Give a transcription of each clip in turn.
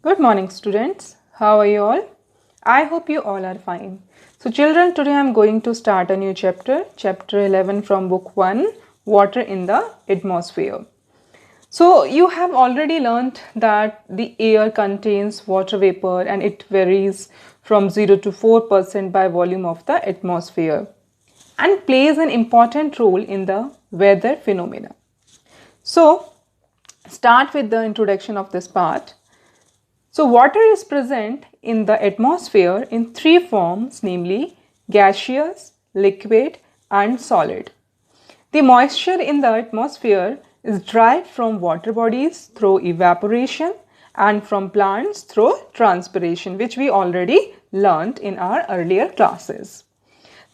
Good morning, students. How are you all? I hope you all are fine. So, children, today I am going to start a new chapter, chapter 11 from book 1, Water in the Atmosphere. So, you have already learnt that the air contains water vapor and it varies from 0 to 4% by volume of the atmosphere and plays an important role in the weather phenomena. So, start with the introduction of this part. So, water is present in the atmosphere in three forms, namely gaseous, liquid, and solid. The moisture in the atmosphere is derived from water bodies through evaporation and from plants through transpiration, which we already learnt in our earlier classes.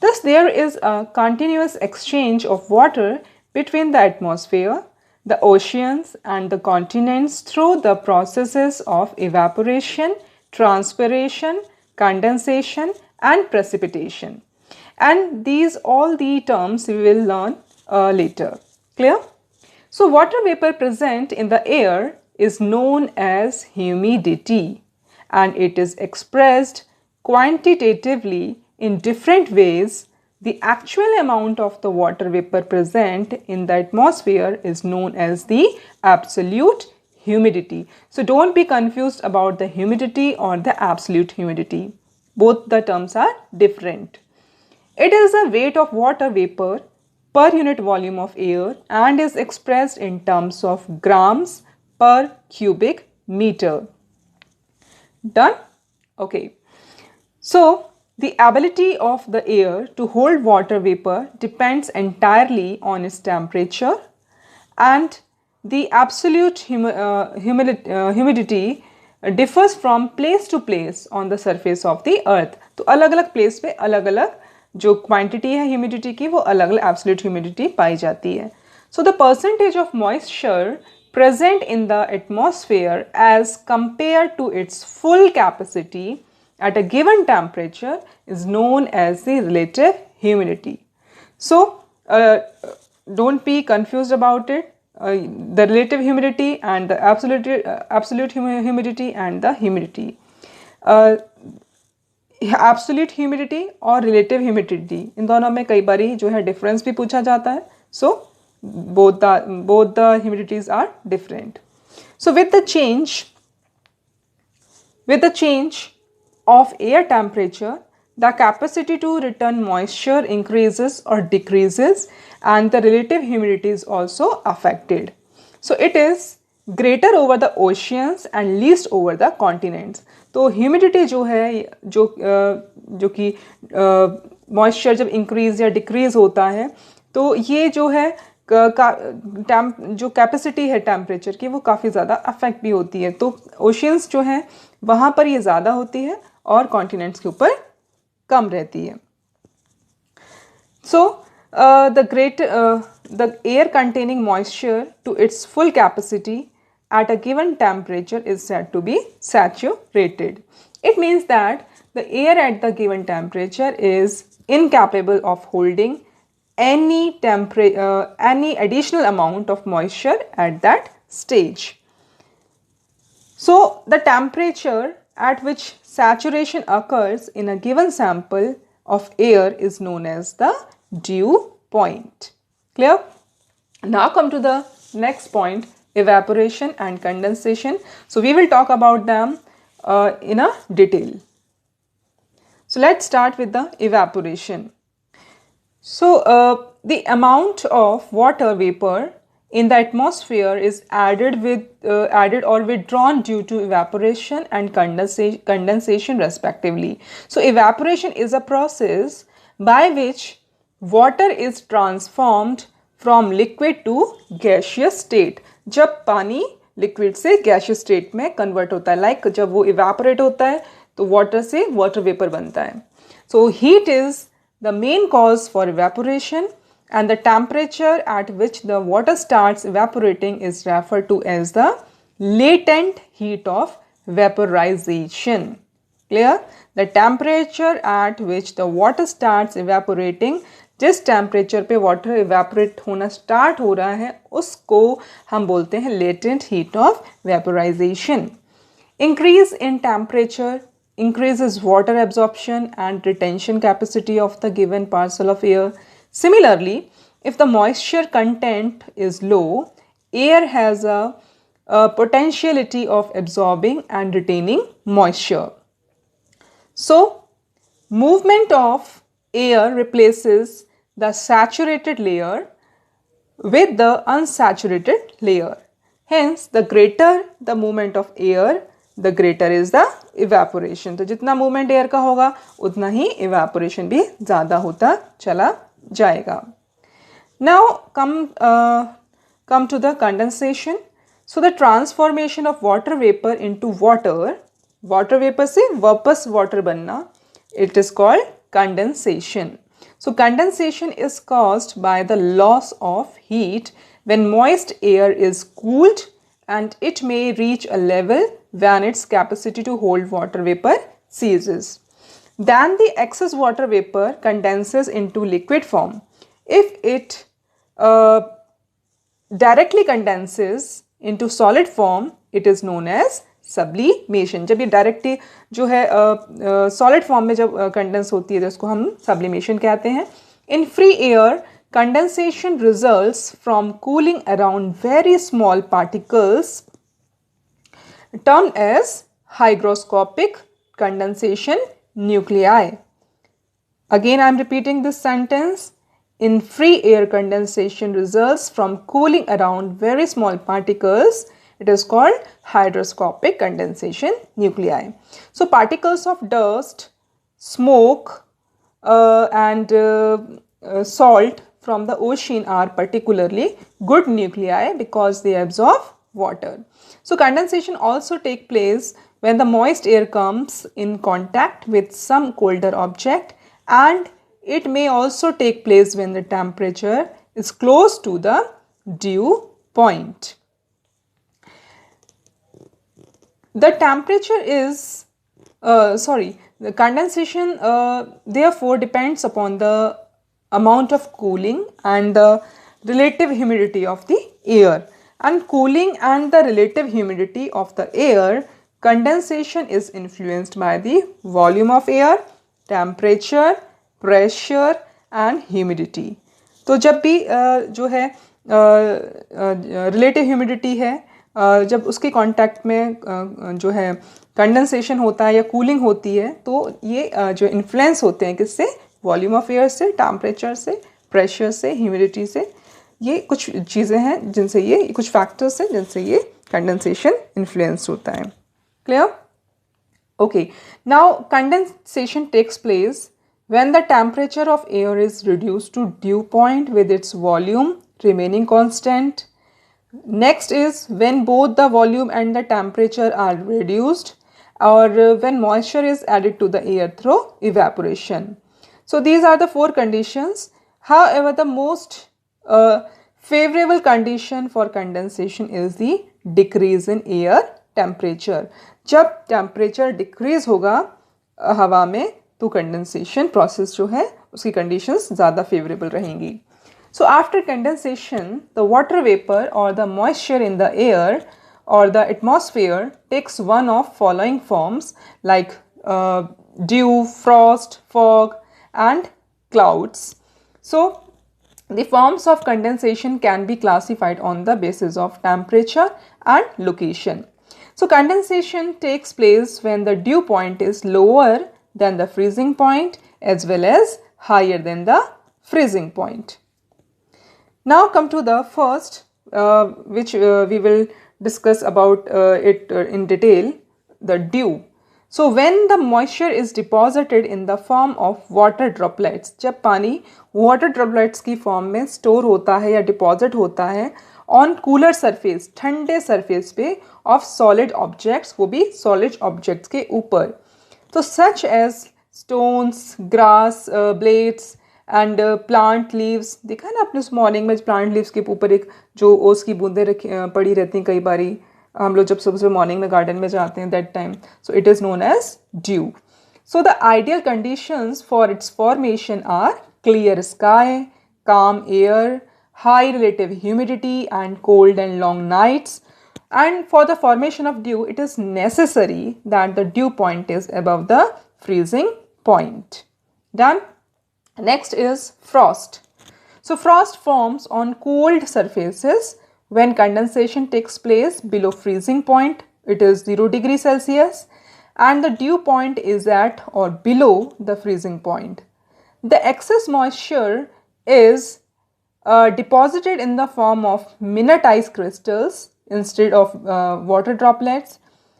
Thus, there is a continuous exchange of water between the atmosphere, the oceans, and the continents through the processes of evaporation, transpiration, condensation, and precipitation. And these all the terms we will learn later. Clear? So, water vapor present in the air is known as humidity and it is expressed quantitatively in different ways. The actual amount of the water vapor present in the atmosphere is known as the absolute humidity. So, don't be confused about the humidity or the absolute humidity. Both the terms are different. It is the weight of water vapor per unit volume of air and is expressed in terms of grams per cubic meter. Done? Okay. So, the ability of the air to hold water vapor depends entirely on its temperature and the absolute humidity differs from place to place on the surface of the earth. तो अलग अलग place पे अलग अलग जो quantity है humidity की वो अलग अलग absolute humidity पाई जाती है. So the percentage of moisture present in the atmosphere as compared to its full capacity at a given temperature is known as the relative humidity. So don't be confused about it. The relative humidity and the absolute humidity and the humidity. Absolute humidity और relative humidity in दोनों में कई बार जो है difference भी पूछा जाता है. सो both the humidities are different. So with the change of air temperature, the capacity to return moisture increases or decreases and the relative humidity is also affected. So it is greater over the oceans and least over the continents. तो humidity जो है जो कि moisture जब increase या decrease होता है तो ये जो है जो कैपेसिटी है टेम्परेचर की वो काफ़ी ज़्यादा अफेक्ट भी होती है. तो ओशियंस जो हैं वहाँ पर ये ज़्यादा होती है और कॉन्टिनेंट्स के ऊपर कम रहती है. सो the air containing moisture to its full capacity at a given temperature is said to be saturated. It means that the air at the given temperature is incapable of holding any additional amount of moisture at that stage. So the temperature at which saturation occurs in a given sample of air is known as the dew point. Clear? Now come to the next point, evaporation and condensation. So we will talk about them in a detail. So let's start with the evaporation. So the amount of water vapor in the atmosphere is added or withdrawn due to evaporation and condensation respectively. So evaporation is a process by which water is transformed from liquid to gaseous state. जब पानी liquid से gaseous state में convert होता है, like जब वो evaporate होता है तो वाटर से वाटर वेपर बनता है. So heat is the main cause for evaporation and the temperature at which the water starts evaporating is referred to as the latent heat of vaporization. Clear? The temperature at which the water starts evaporating, जिस temperature पे water evaporate होना start हो रहा है उसको हम बोलते हैं latent heat of vaporisation. Increase in temperature increases water absorption and retention capacity of the given parcel of air. Similarly, if the moisture content is low, air has a potentiality of absorbing and retaining moisture. So, movement of air replaces the saturated layer with the unsaturated layer. Hence, the greater the movement of air, the greater is the evaporation. तो जितना movement air का होगा उतना ही evaporation भी ज़्यादा होता चला जाएगा. Now come to the condensation. So the transformation of water vapor into water vapor से वापस water बनना, it is called condensation. So condensation is caused by the loss of heat when moist air is cooled, and it may reach a level when its capacity to hold water vapor ceases. Then the excess water vapor condenses into liquid form. If it directly condenses into solid form, it is known as sublimation. जब ये directly जो है solid form में जब condense होती है तो उसको हम sublimation कहते हैं. In free air, condensation results from cooling around very small particles termed as hygroscopic condensation nuclei. Again, I am repeating this sentence. In free air, condensation results from cooling around very small particles. It is called hygroscopic condensation nuclei. So, particles of dust, smoke and salt from the ocean are particularly good nuclei because they absorb water. So, condensation also takes place when the moist air comes in contact with some colder object, and it may also take place when the temperature is close to the dew point. The temperature is, the condensation therefore depends upon the amount of cooling and the relative humidity of the air. And cooling and the relative humidity of the air, condensation is influenced by the volume of air, temperature, pressure and humidity. तो जब भी जो है relative humidity है, जब उसके contact में जो है कंडेंसेशन होता है या कूलिंग होती है, तो ये जो इन्फ्लुएंस होते हैं किससे, वॉल्यूम ऑफ एयर से, टेम्परेचर से, प्रेशर से, ह्यूमिडिटी से. ये कुछ चीज़ें हैं जिनसे ये कुछ फैक्टर्स हैं जिनसे ये कंडेंसेशन इन्फ्लुएंस होता है. Clear? Okay. Now condensation takes place when the temperature of air is reduced to dew point with its volume remaining constant. Next is when both the volume and the temperature are reduced, or when moisture is added to the air through evaporation. So these are the four conditions. However, the most favorable condition for condensation is the decrease in air temperature. जब temperature decrease होगा हवा में तो condensation process जो है उसकी conditions ज़्यादा favourable रहेंगी. So after condensation the water vapour और the moisture in the air और the atmosphere takes one of following forms like dew, frost, fog and clouds. So the forms of condensation can be classified on the basis of temperature and location. So condensation takes place when the dew point is lower than the freezing point as well as higher than the freezing point. Now come to the first which we will discuss about it in detail, the dew. So when the moisture is deposited in the form of water droplets, जब पानी water droplets की form में store होता है या deposit होता है on cooler surface, ठंडे surface पे of solid objects, वो भी solid objects के ऊपर. तो such as stones, grass, blades and plant leaves. देखा ना आपने उस मॉर्निंग में plant leaves के ऊपर एक जो ओस की बूंदें पड़ी रहती हैं कई बारी, हम लोग जब सुबह सुबह मॉर्निंग में गार्डन में जाते हैं that time. So it is known as dew. So the ideal conditions for its formation are clear sky, calm air, high relative humidity and cold and long nights. And for the formation of dew, it is necessary that the dew point is above the freezing point. Done. Next is frost. So frost forms on cold surfaces when condensation takes place below freezing point. It is 0 degrees Celsius and the dew point is at or below the freezing point. The excess moisture is deposited in the form of minute ice crystals instead of water droplets.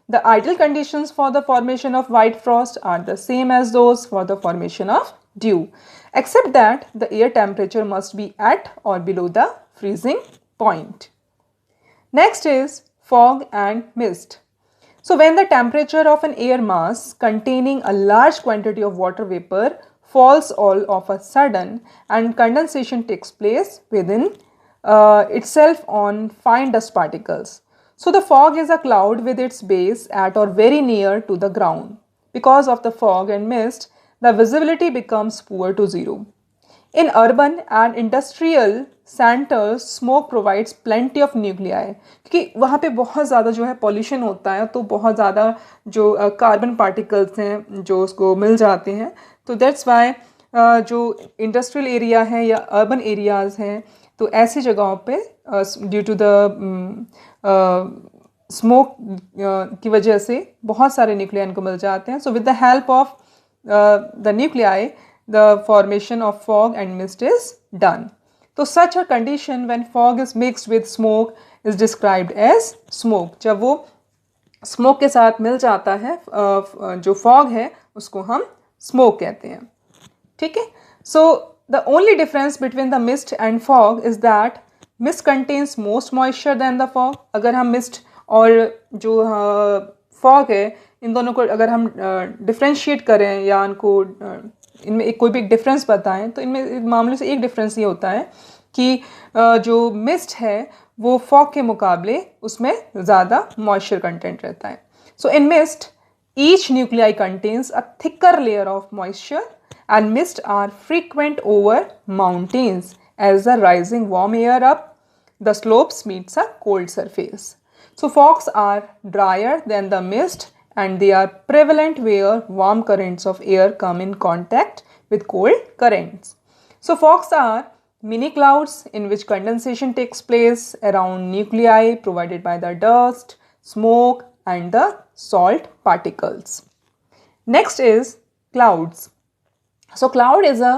The ideal conditions for the formation of white frost are the same as those for the formation of dew, except that the air temperature must be at or below the freezing point. Next is fog and mist. So when the temperature of an air mass containing a large quantity of water vapor falls all of a sudden and condensation takes place within itself on fine dust particles. So the fog is a cloud with its base at or very near to the ground. Because of the fog and mist, the visibility becomes poor to zero. In urban and industrial centers, smoke provides plenty of nuclei क्योंकि वहाँ पे बहुत ज़्यादा जो है pollution होता है तो बहुत ज़्यादा जो कार्बन पार्टिकल्स हैं जो उसको मिल जाते हैं तो दैट्स वाई जो इंडस्ट्रियल एरिया है या अर्बन एरियाज़ हैं तो ऐसी जगहों पे ड्यू टू द स्मोक की वजह से बहुत सारे न्यूक्लियाई इनको मिल जाते हैं. So with the help of the nuclei the formation of fog and mist is done. So such a condition when fog is mixed with smoke is described as smoke. जब वो smoke के साथ मिल जाता है जो fog है उसको हम smoke कहते हैं. ठीक है. So the only difference between the mist and fog is that mist contains most moisture than the fog. अगर हम mist और जो fog है इन दोनों को अगर हम differentiate करें या उनको इनमें एक कोई भी एक डिफरेंस बताएं तो इनमें मामले से एक डिफरेंस ये होता है कि जो मिस्ट है वो फॉग के मुकाबले उसमें ज़्यादा मॉइस्चर कंटेंट रहता है. So in mist each nuclei contains a thicker layer of moisture and mist are frequent over mountains as the rising warm air up the slopes meets a cold surface. So fogs are drier than the mist and they are prevalent where warm currents of air come in contact with cold currents. So fogs are mini clouds in which condensation takes place around nuclei provided by the dust, smoke and the salt particles. Next is clouds. So cloud is a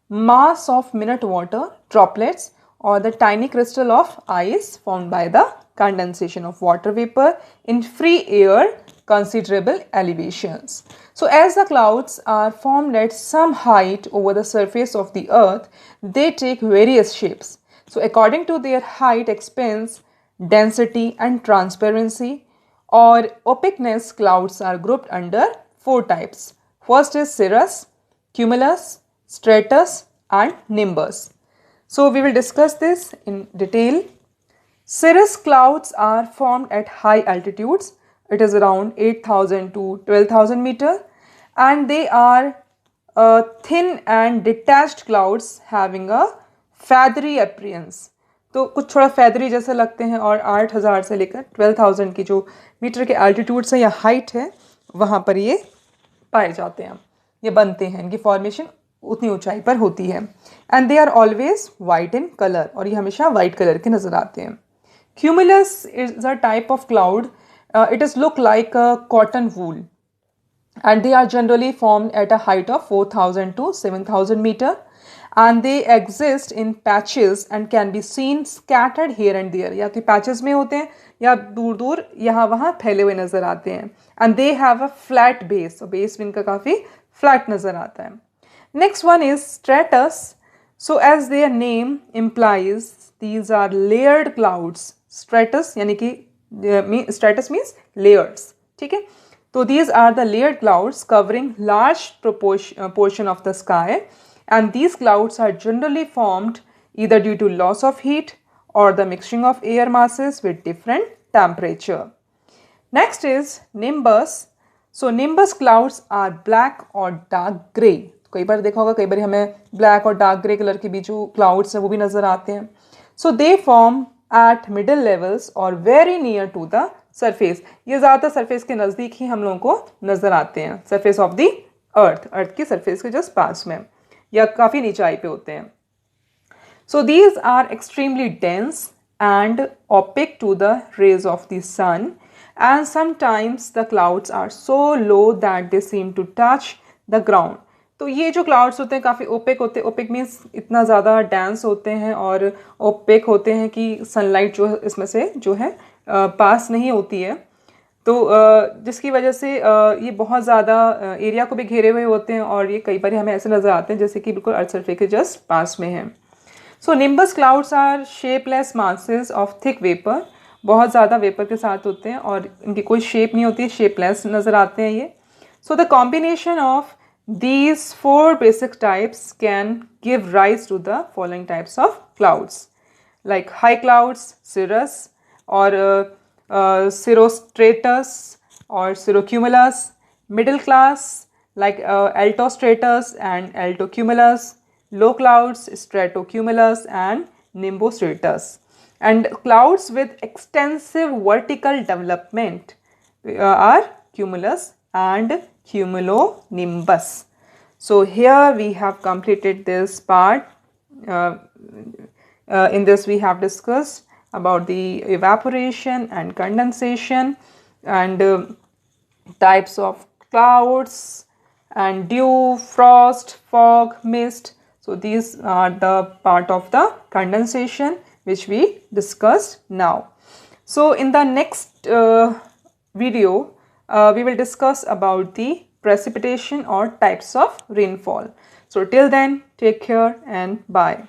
mass of minute water droplets or the tiny crystal of ice formed by the condensation of water vapor in free air considerable elevations. So as the clouds are formed at some height over the surface of the earth, they take various shapes. So according to their height, expanse, density and transparency or opaqueness, clouds are grouped under 4 types. First is cirrus, cumulus, stratus and nimbus. So we will discuss this in detail. Cirrus clouds are formed at high altitudes. It is around 8,000 to 12,000 meter and they are thin and detached clouds having a feathery appearance. तो कुछ थोड़ा feathery जैसे लगते हैं और 8,000 से लेकर 12,000 की जो मीटर के altitude से या height है वहाँ पर ये पाए जाते हैं, ये बनते हैं, इनकी formation उतनी ऊंचाई पर होती है. And they are always white in color और ये हमेशा white color के नज़र आते हैं. Cumulus is a type of cloud. It is look like a cotton wool and they are generally formed at a height of 4,000 to 7,000 meter and they exist in patches and can be seen scattered here and there. या तो patches में होते हैं या दूर दूर यहाँ वहाँ फैले हुए नज़र आते हैं and they have a flat base. So base भी इनका काफ़ी flat नज़र आता है. Next one is stratus. So as their name implies, these are layered clouds. Stratus यानी कि stratus means layers. ठीक है. So these are the layered clouds covering large portion of the sky and these clouds are generally formed either due to loss of heat or the mixing of air masses with different temperature. Next is nimbus. So nimbus clouds are black or dark grey. कई बार देखा होगा, कई बार हमें black और dark grey colour के भी जो clouds हैं वो भी नज़र आते हैं. So they form at middle levels or very near to the surface. ये ज़्यादातर सरफेस के नज़दीक ही हम लोगों को नज़र आते हैं, सरफेस ऑफ द अर्थ की सरफेस के जस्ट पास में, या काफ़ी नीचाई पे होते हैं. So these are extremely dense and opaque to the rays of the sun, and sometimes the clouds are so low that they seem to touch the ground. तो ये जो क्लाउड्स होते हैं काफ़ी ओपेक होते हैं. ओपेक मीन्स इतना ज़्यादा डेंस होते हैं और ओपेक होते हैं कि सनलाइट जो है इसमें से जो है पास नहीं होती है. तो जिसकी वजह से ये बहुत ज़्यादा एरिया को भी घेरे हुए होते हैं और ये कई बार हमें ऐसे नज़र आते हैं जैसे कि बिल्कुल अर्थ सरफेस के जस्ट पास में हैं. So nimbus clouds are shapeless masses of thick vapour. बहुत ज़्यादा वेपर के साथ होते हैं और इनकी कोई शेप नहीं होती है, शेपलेस नज़र आते हैं ये. So the combination of these four basic types can give rise to the following types of clouds, like high clouds, cirrus, or cirrostratus or cirrocumulus. Middle class like altostratus and altocumulus. Low clouds, stratocumulus and nimbostratus. And clouds with extensive vertical development are cumulus and cumulonimbus. So here we have completed this part. In this we have discussed about the evaporation and condensation and types of clouds and dew, frost, fog, mist. So these are the part of the condensation which we discussed now. So in the next video we will discuss about the precipitation or types of rainfall. So till then, take care and bye.